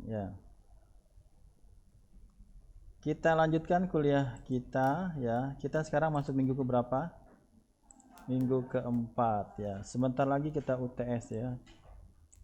ya. Kita lanjutkan kuliah kita ya. Kita sekarang masuk minggu ke berapa? Minggu keempat ya. Sebentar lagi kita UTS ya.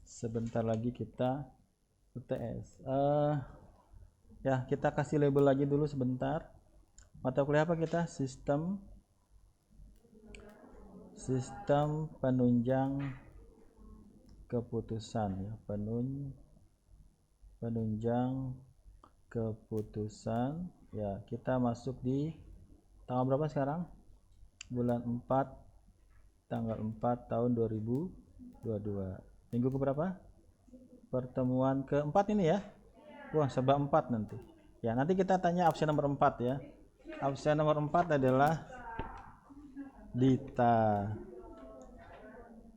Sebentar lagi kita UTS. Ya, kita kasih label lagi dulu sebentar. Mata kuliah apa kita? Sistem penunjang keputusan ya. Penunjang keputusan ya. Kita masuk di tanggal berapa sekarang? Bulan 4 tanggal 4 tahun 2022. Minggu ke berapa? Pertemuan keempat ini ya. Wah, serba 4 nanti. Ya, nanti kita tanya absen nomor 4 ya. Absen nomor 4 adalah Dita.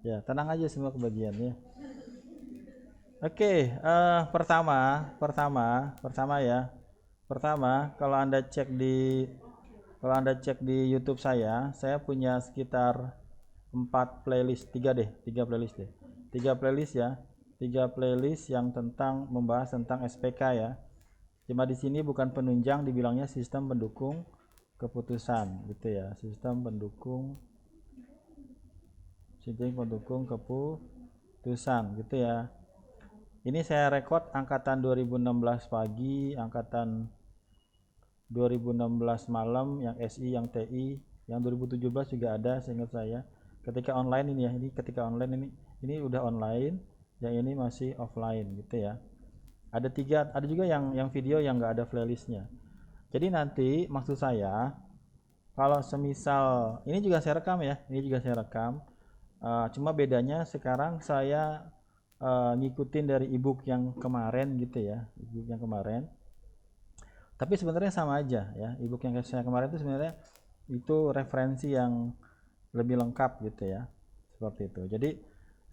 Ya, tenang aja semua kebagiannya. Oke, pertama ya. Pertama, kalau Anda cek di YouTube saya punya sekitar 4 playlist, 3 playlist deh. 3 playlist ya. 3 playlist yang membahas tentang SPK ya. Cuma di sini bukan penunjang, dibilangnya sistem pendukung keputusan gitu ya. Sistem pendukung keputusan gitu ya. Ini saya rekod angkatan 2016 pagi, angkatan 2016 malam, yang SI, yang TI, yang 2017 juga ada seingat saya. Ketika online ini ya, ini ketika online ini udah online, yang ini masih offline gitu ya. Ada juga yang video yang nggak ada playlistnya. Jadi nanti maksud saya, kalau semisal ini juga saya rekam ya, ini juga saya rekam. Cuma bedanya sekarang saya ngikutin dari ebook yang kemarin gitu ya, ebook yang kemarin. Tapi sebenarnya sama aja ya, ebook yang saya kemarin itu sebenarnya itu referensi yang lebih lengkap gitu ya, seperti itu. Jadi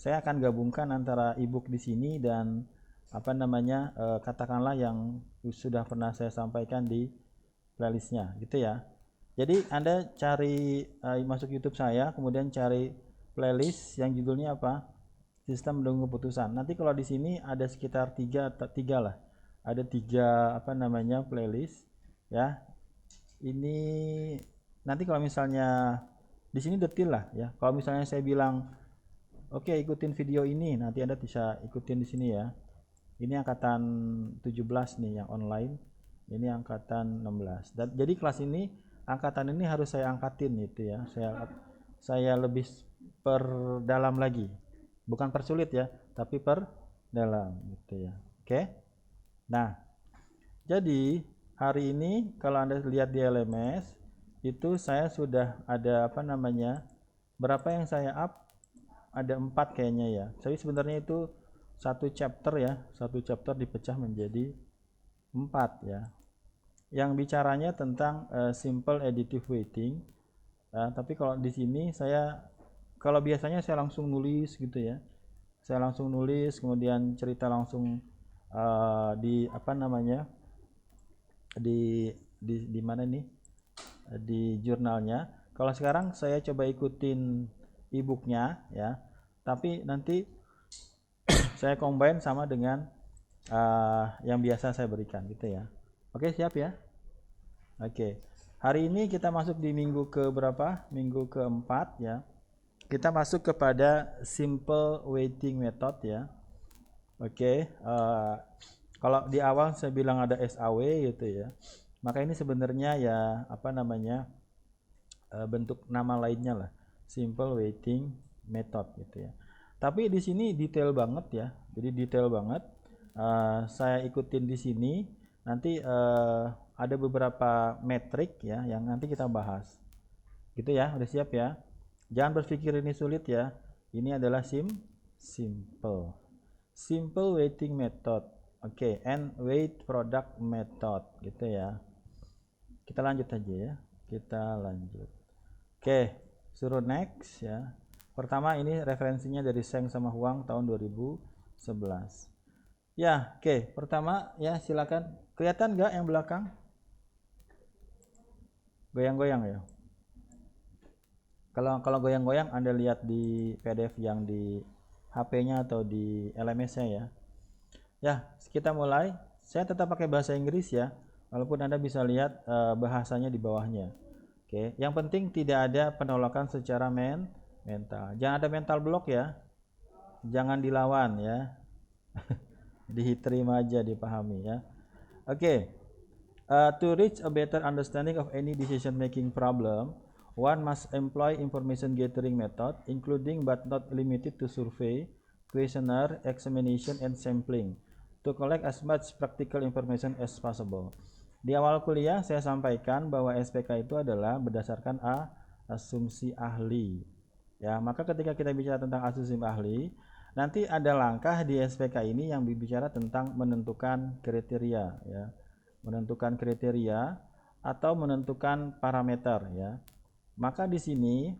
saya akan gabungkan antara ebook di sini dan katakanlah yang sudah pernah saya sampaikan di playlistnya gitu ya. Jadi Anda cari masuk YouTube saya, kemudian cari playlist yang judulnya apa? Sistem pendukung keputusan. Nanti kalau di sini ada sekitar tiga lah. Ada 3 playlist ya. Ini nanti kalau misalnya di sini detail lah ya. Kalau misalnya saya bilang oke, ikutin video ini, nanti Anda bisa ikutin di sini ya. Ini angkatan 17 nih yang online. Ini angkatan 16. Dan jadi kelas ini angkatan ini harus saya angkatin gitu ya. Saya lebih perdalam lagi. Bukan persulit ya, tapi perdalam gitu ya. Oke. Nah, jadi hari ini kalau Anda lihat di LMS itu saya sudah ada berapa yang saya up? Ada 4 kayaknya ya. Tapi sebenarnya itu satu chapter dipecah menjadi 4 ya. Yang bicaranya tentang simple additive weighting. Tapi kalau di sini kalau biasanya saya langsung nulis gitu ya. Saya langsung nulis, kemudian cerita langsung di di mana nih? Di jurnalnya. Kalau sekarang saya coba ikutin e-booknya ya. Tapi nanti saya combine sama dengan yang biasa saya berikan gitu ya. Oke, siap ya? Oke. Hari ini kita masuk di minggu ke berapa? Minggu keempat ya. Kita masuk kepada simple weighting method ya. Oke. Kalau di awal saya bilang ada SAW gitu ya. Maka ini sebenarnya ya bentuk nama lainnya lah. Simple weighting method gitu ya. Tapi di sini detail banget ya. Jadi detail banget. Saya ikutin di sini. Nanti ada beberapa metrik ya yang nanti kita bahas. Gitu ya, udah siap ya? Jangan berpikir ini sulit ya. Ini adalah simple. Simple weighting method. Oke, and weight product method gitu ya. Kita lanjut aja ya. Kita lanjut. Oke, suruh next ya. Pertama ini referensinya dari Seng sama Huang tahun 2011. Ya, oke. Pertama ya silakan. Kelihatan nggak yang belakang? Goyang-goyang ya. Kalau goyang-goyang Anda lihat di PDF yang di HP-nya atau di LMS-nya ya. Ya, kita mulai. Saya tetap pakai bahasa Inggris ya, walaupun Anda bisa lihat bahasanya di bawahnya. Oke, yang penting tidak ada penolakan secara mental. Jangan ada mental block ya. Jangan dilawan ya. Diterima aja, dipahami ya. Oke. To reach a better understanding of any decision making problem, one must employ information gathering method, including but not limited to survey, questionnaire, examination, and sampling, to collect as much practical information as possible. Di awal kuliah saya sampaikan bahwa SPK itu adalah berdasarkan asumsi ahli. Ya, maka ketika kita bicara tentang asumsi ahli, nanti ada langkah di SPK ini yang berbicara tentang menentukan kriteria ya. Menentukan kriteria atau menentukan parameter ya. Maka di sini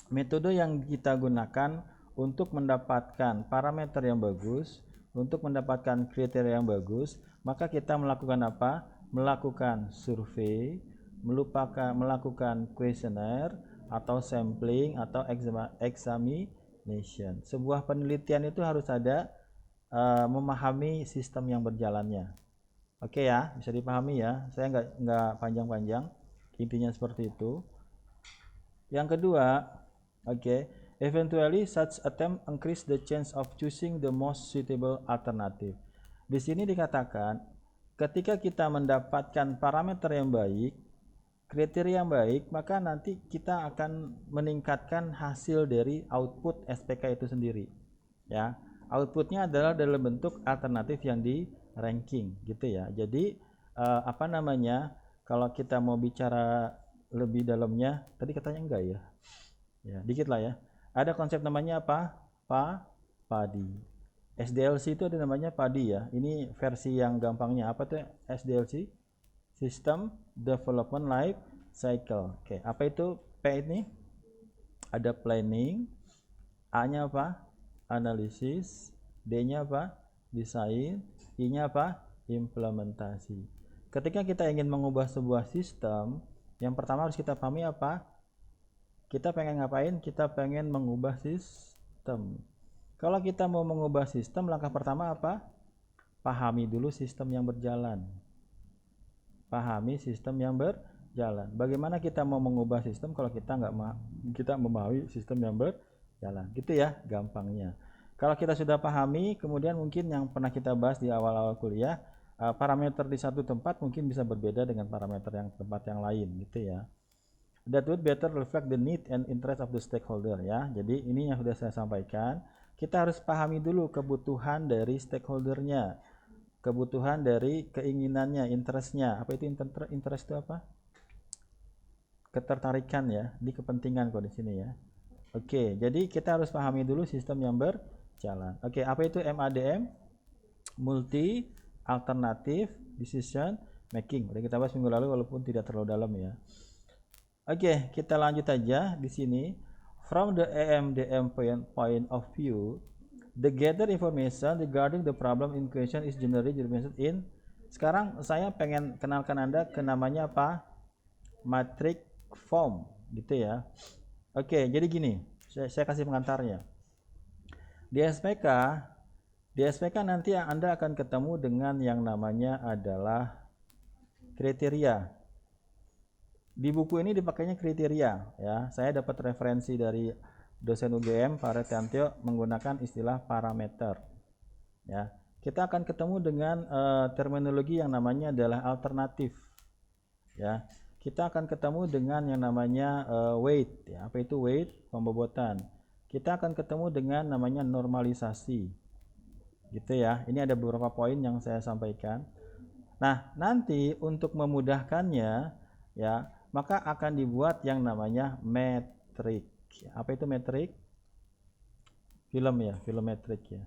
metode yang kita gunakan untuk mendapatkan parameter yang bagus, untuk mendapatkan kriteria yang bagus, maka kita melakukan apa? Melakukan survei, melakukan kuesioner atau sampling atau examination. Sebuah penelitian itu harus ada memahami sistem yang berjalannya. Oke ya, bisa dipahami ya. Saya nggak panjang-panjang. Intinya seperti itu. Yang kedua, oke, eventually such attempt increase the chance of choosing the most suitable alternative. Di sini dikatakan, ketika kita mendapatkan parameter yang baik, kriteria yang baik, maka nanti kita akan meningkatkan hasil dari output SPK itu sendiri. Ya, outputnya adalah dalam bentuk alternatif yang di ranking gitu ya. Jadi apa namanya, kalau kita mau bicara lebih dalamnya, tadi katanya enggak ya, ya dikit lah ya. Ada konsep namanya apa? Padi. SDLC itu ada namanya padi ya. Ini versi yang gampangnya. Apa tuh SDLC? System Development Life Cycle. Oke, apa itu P ini? Ada planning, A-nya apa? Analisis, D-nya apa? Desain, I-nya apa? Implementasi. Ketika kita ingin mengubah sebuah sistem, yang pertama harus kita pahami apa? Kita pengen ngapain? Kita pengen mengubah sistem. Kalau kita mau mengubah sistem, langkah pertama apa? Pahami dulu sistem yang berjalan. Pahami sistem yang berjalan. Bagaimana kita mau mengubah sistem kalau kita memahami sistem yang berjalan? Gitu ya, gampangnya. Kalau kita sudah pahami, kemudian mungkin yang pernah kita bahas di awal-awal kuliah, parameter di satu tempat mungkin bisa berbeda dengan parameter yang tempat yang lain gitu ya. That would better reflect the need and interest of the stakeholder ya. Jadi ini yang sudah saya sampaikan. Kita harus pahami dulu kebutuhan dari stakeholdernya, kebutuhan dari keinginannya, interestnya. Apa itu interest itu apa? Ketertarikan ya, di kepentingan kok di sini ya. Oke, jadi kita harus pahami dulu sistem yang berjalan. Oke, apa itu MADM? Multi Alternative Decision Making. Udah kita bahas minggu lalu walaupun tidak terlalu dalam ya. Oke, kita lanjut aja di sini. From the AMDM point of view, the gathered information regarding the problem in question is generally represented in. Sekarang saya pengen kenalkan Anda ke namanya apa? Matrix form gitu ya. Oke, jadi gini, saya kasih pengantarnya. Di SPK nanti Anda akan ketemu dengan yang namanya adalah kriteria. Di buku ini dipakainya kriteria ya. Saya dapat referensi dari dosen UGM Pak Retiantio menggunakan istilah parameter. Ya. Kita akan ketemu dengan terminologi yang namanya adalah alternatif. Ya. Kita akan ketemu dengan yang namanya weight ya. Apa itu weight? Pembobotan. Kita akan ketemu dengan namanya normalisasi. Gitu ya. Ini ada beberapa poin yang saya sampaikan. Nah, nanti untuk memudahkannya ya, maka akan dibuat yang namanya metrik. Apa itu metrik? Film ya, film metrik ya.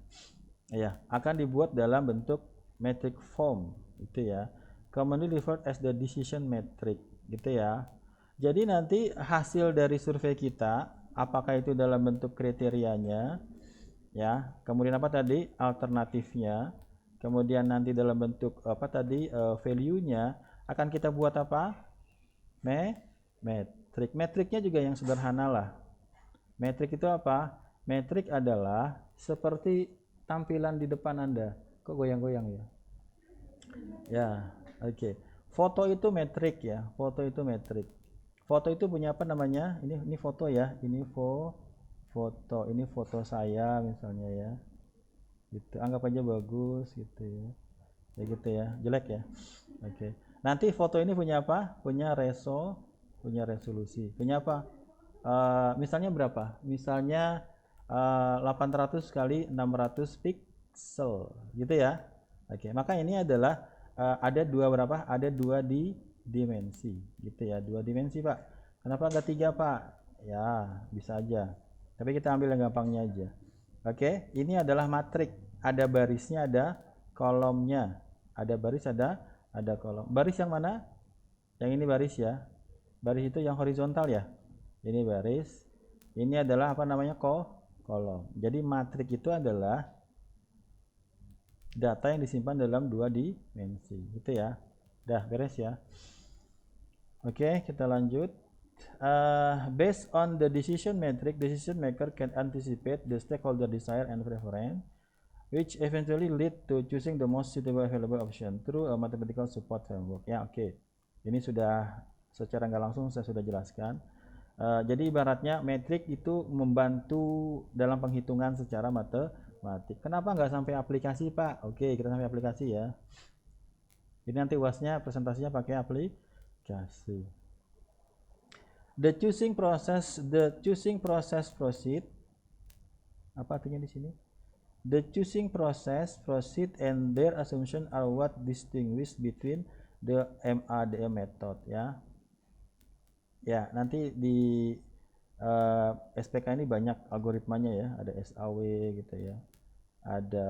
Ya, akan dibuat dalam bentuk metric form itu ya. Commonly referred as the decision metric gitu ya. Jadi nanti hasil dari survei kita, apakah itu dalam bentuk kriterianya ya, kemudian apa tadi alternatifnya, kemudian nanti dalam bentuk apa tadi value-nya, akan kita buat apa? Metrik. Metriknya juga yang sederhana lah. Metrik itu apa? Metrik adalah seperti tampilan di depan Anda. Kok goyang-goyang ya? Ya, oke. Foto itu metrik ya. Foto itu metrik. Foto itu punya apa namanya? Ini foto ya. Ini foto. Ini foto saya misalnya ya. Gitu. Anggap aja bagus gitu ya. Ya gitu ya. Jelek ya. Oke. Nanti foto ini punya apa? Punya resolusi. Punya apa? Misalnya berapa? Misalnya 800 kali 600 pixel gitu ya. Oke, maka ini adalah ada dua berapa? Ada dua dimensi gitu ya. Dua dimensi, Pak. Kenapa enggak tiga, Pak? Ya, bisa aja. Tapi kita ambil yang gampangnya aja. Oke, ini adalah matrik. Ada barisnya, ada kolomnya. Ada baris, ada kolom. Baris yang mana? Yang ini baris ya. Baris itu yang horizontal ya. Ini baris. Ini adalah apa namanya? Kolom. Jadi matrik itu adalah data yang disimpan dalam dua dimensi. Gitu ya. Dah beres ya. Oke, kita lanjut. Based on the decision metric, decision maker can anticipate the stakeholder desire and preference, which eventually lead to choosing the most suitable available option through a mathematical support framework. Ya, oke. Ini sudah secara nggak langsung saya sudah jelaskan. Jadi ibaratnya metrik itu membantu dalam penghitungan secara matematik. Kenapa nggak sampai aplikasi, Pak? Oke, kita sampai aplikasi ya. Ini nanti UASnya presentasinya pakai aplikasi. The choosing process proceed. Apa artinya di sini? The choosing process proceed and their assumption are what distinguish between the MADM method ya. Ya, nanti di SPK ini banyak algoritmanya ya, ada SAW gitu ya. Ada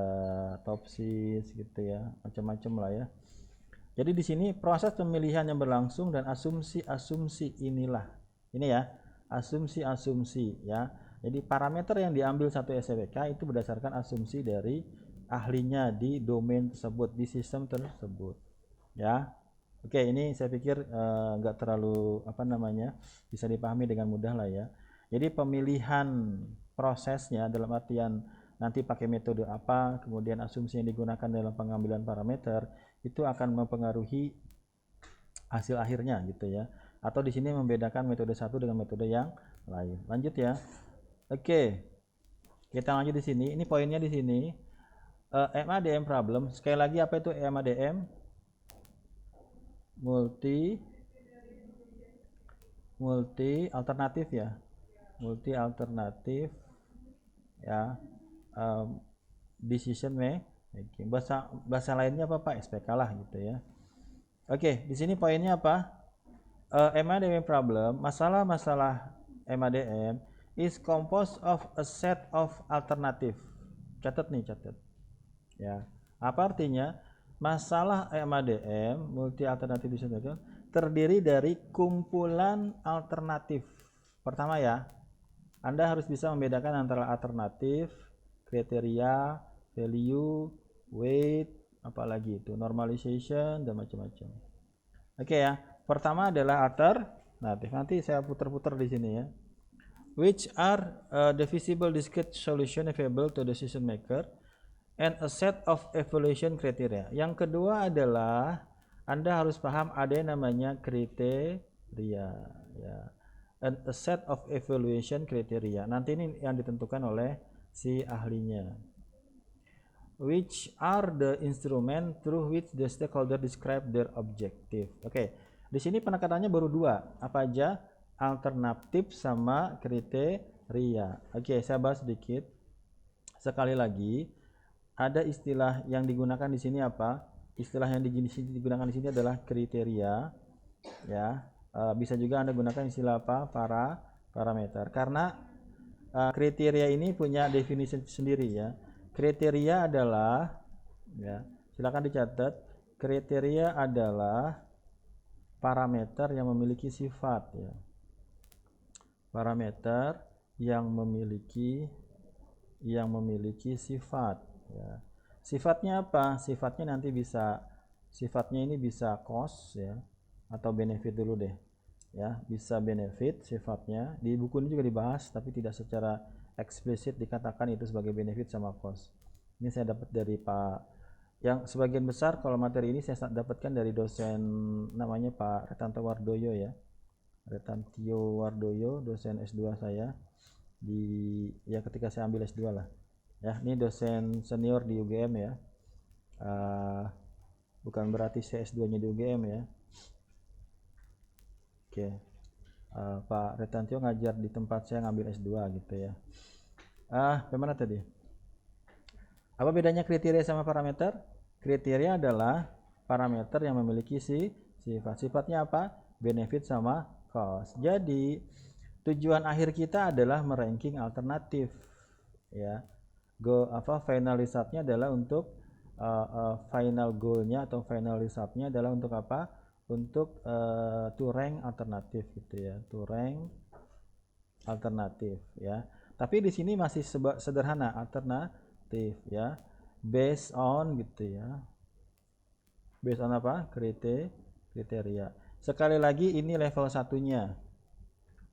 TOPSIS gitu ya, macam-macam lah ya. Jadi di sini proses pemilihan yang berlangsung dan asumsi-asumsi inilah. Ini ya, asumsi-asumsi ya. Jadi parameter yang diambil satu SPK itu berdasarkan asumsi dari ahlinya di domain tersebut, di sistem tersebut. Ya. Oke, ini saya pikir nggak terlalu apa namanya, bisa dipahami dengan mudah lah ya. Jadi pemilihan prosesnya dalam artian nanti pakai metode apa, kemudian asumsi yang digunakan dalam pengambilan parameter itu akan mempengaruhi hasil akhirnya gitu ya. Atau di sini membedakan metode satu dengan metode yang lain. Lanjut ya. Oke. Kita lanjut di sini. Ini poinnya di sini. MADM problem. Sekali lagi apa itu MADM? Multi alternatif ya. Multi alternatif ya. Decision making. Bahasa lainnya apa, Pak? SPK lah gitu ya. Oke, di sini poinnya apa? MADM problem, masalah-masalah MADM is composed of a set of alternative. Catat nih, catat. Ya. Apa artinya? Masalah MADM, multi alternative decision making, terdiri dari kumpulan alternatif. Pertama ya, Anda harus bisa membedakan antara alternatif, kriteria, value, weight, apalagi itu, normalization dan macam-macam. Oke ya. Pertama adalah alternatif. Nanti saya putar-putar di sini ya. Which are the feasible discrete solution available to decision maker and a set of evaluation criteria. Yang kedua adalah Anda harus paham ada yang namanya kriteria ya. And a set of evaluation criteria. Nanti ini yang ditentukan oleh si ahlinya. Which are the instrument through which the stakeholder describe their objective. Oke. Di sini penekatannya baru dua. Apa aja? Alternatif sama kriteria. Oke, saya bahas sedikit. Sekali lagi, ada istilah yang digunakan di sini apa? Istilah yang digunakan di sini adalah kriteria. Ya, bisa juga Anda gunakan istilah apa? Parameter. Karena kriteria ini punya definisi sendiri ya. Kriteria adalah, ya, silakan dicatat. Kriteria adalah parameter yang memiliki sifat ya. Parameter yang memiliki sifat ya. Sifatnya apa? Sifatnya nanti sifatnya ini bisa cost ya, atau benefit dulu deh ya. Bisa benefit sifatnya. Di buku ini juga dibahas tapi tidak secara eksplisit dikatakan itu sebagai benefit sama cost. Ini saya dapat dari Pak yang sebagian besar kalau materi ini saya dapatkan dari dosen namanya Pak Retanto Wardoyo ya. Retantio Wardoyo, dosen S2 saya di ya ketika saya ambil S2 lah. Ya, ini dosen senior di UGM ya. Bukan berarti saya S2-nya di UGM ya. Oke. Pak Retantio ngajar di tempat saya ngambil S2 gitu ya. Bagaimana tadi? Apa bedanya kriteria sama parameter? Kriteria adalah parameter yang memiliki sifat. Sifatnya apa? Benefit sama cost. Jadi tujuan akhir kita adalah meranking alternatif ya. Final resultnya adalah untuk final goalnya atau final resultnya adalah untuk apa? Untuk to rank alternatif gitu ya. To rank alternatif ya. Tapi di sini masih sederhana alternatif ya. Based on gitu ya. Based on apa? Kriteria. Sekali lagi ini level satunya.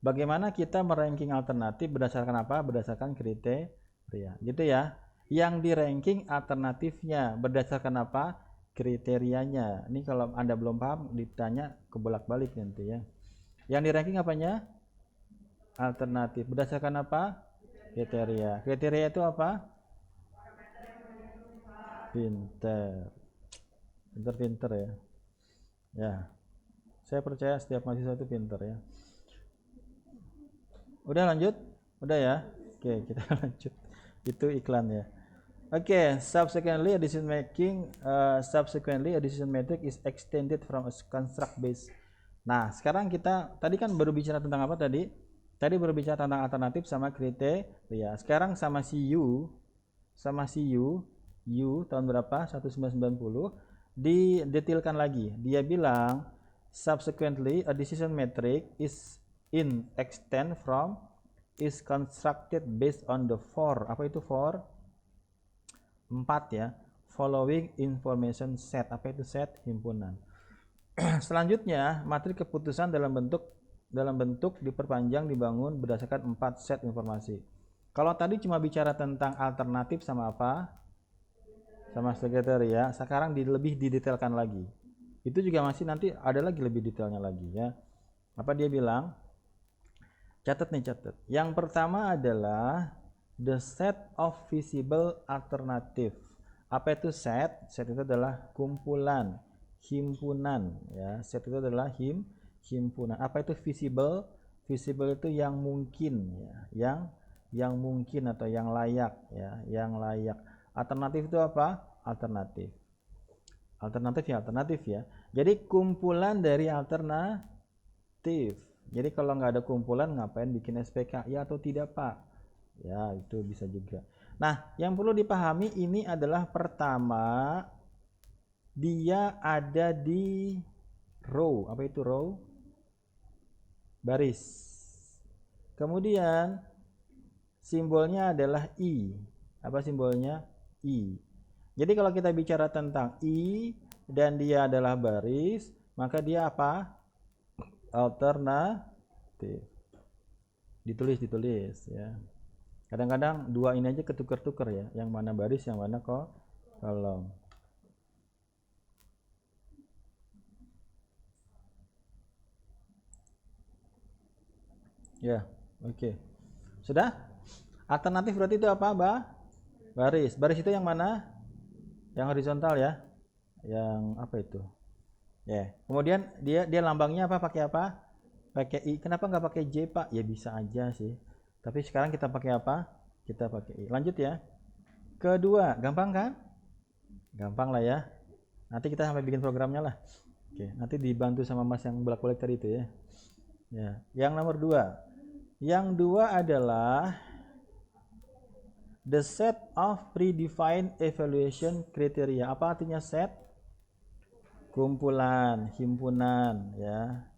Bagaimana kita meranking alternatif berdasarkan apa? Berdasarkan kriteria. Gitu ya. Yang di ranking alternatifnya berdasarkan apa? Kriterianya. Ini kalau Anda belum paham ditanya kebolak-balik nanti ya. Yang di ranking apanya? Alternatif. Berdasarkan apa? Kriteria. Kriteria itu apa? Pinter ya. Ya. Saya percaya setiap mahasiswa itu pinter ya. Udah lanjut? Udah ya? Oke, kita lanjut. Itu iklan ya. Oke, subsequently a decision metric is extended from a construct base. Nah, sekarang kita tadi kan baru bicara tentang apa tadi? Tadi baru bicara tentang alternatif sama kriteria. Sekarang sama si U tahun berapa? 1990 didetailkan lagi. Dia bilang subsequently a decision metric is in extend from is constructed based on the apa itu 4 ya, following information set. Apa itu set? Himpunan. Selanjutnya matrik keputusan dalam bentuk diperpanjang dibangun berdasarkan 4 set informasi. Kalau tadi cuma bicara tentang alternatif sama apa? Sama kriteria, sekarang lebih didetailkan lagi. Itu juga masih nanti ada lagi lebih detailnya lagi ya. Apa dia bilang? Catat. Yang pertama adalah the set of visible alternative. Apa itu set? Set itu adalah kumpulan, himpunan ya. Set itu adalah himpunan. Apa itu visible? Visible itu yang mungkin ya. Yang mungkin atau yang layak ya, yang layak. Alternatif itu apa? Alternatif ya. Jadi kumpulan dari alternatif. Jadi kalau nggak ada kumpulan ngapain bikin SPK? Ya atau tidak Pak? Ya itu bisa juga. Nah yang perlu dipahami ini adalah pertama dia ada di row. Apa itu row? Baris. Kemudian simbolnya adalah I. Apa simbolnya? I. Jadi kalau kita bicara tentang I dan dia adalah baris, maka dia apa? Alternatif. Ditulis ya. Kadang-kadang dua ini aja ketukar-tukar ya, yang mana baris, yang mana kolom. Ya, oke. Sudah? Alternatif berarti itu apa, Baris. Baris itu yang mana? Yang horizontal ya. Yang apa itu? Ya. Kemudian dia lambangnya apa? Pakai apa? Pakai I. Kenapa nggak pakai J, Pak? Ya bisa aja sih. Tapi sekarang kita pakai apa? Kita pakai I. Lanjut ya. Kedua, gampang kan? Gampang lah ya. Nanti kita sampai bikin programnya lah. Oke, nanti dibantu sama Mas yang bolak-balik tadi itu ya. Ya. Yang nomor 2. Yang 2 adalah the set of predefined evaluation criteria. Apa artinya set? Kumpulan, himpunan ya.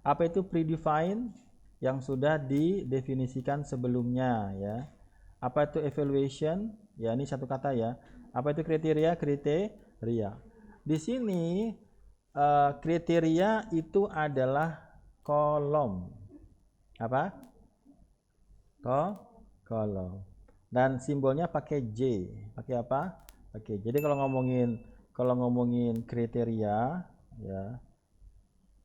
Apa itu predefined? Yang sudah didefinisikan sebelumnya ya. Apa itu evaluation? Ya ini satu kata ya. Apa itu kriteria? Kriteria. Di sini kriteria itu adalah kolom. Apa? Kolom. Dan simbolnya pakai J. Pakai apa? Pakai. Jadi kalau ngomongin kalau ngomongin kriteria ya,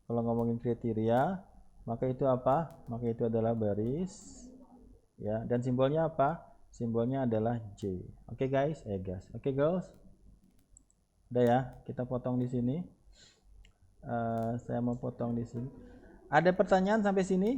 kalau ngomongin kriteria maka itu apa? Maka itu adalah baris ya, dan simbolnya apa? Simbolnya adalah J. Oke guys, oke girls, udah ya, kita potong di sini. Saya mau potong di sini. Ada pertanyaan sampai sini?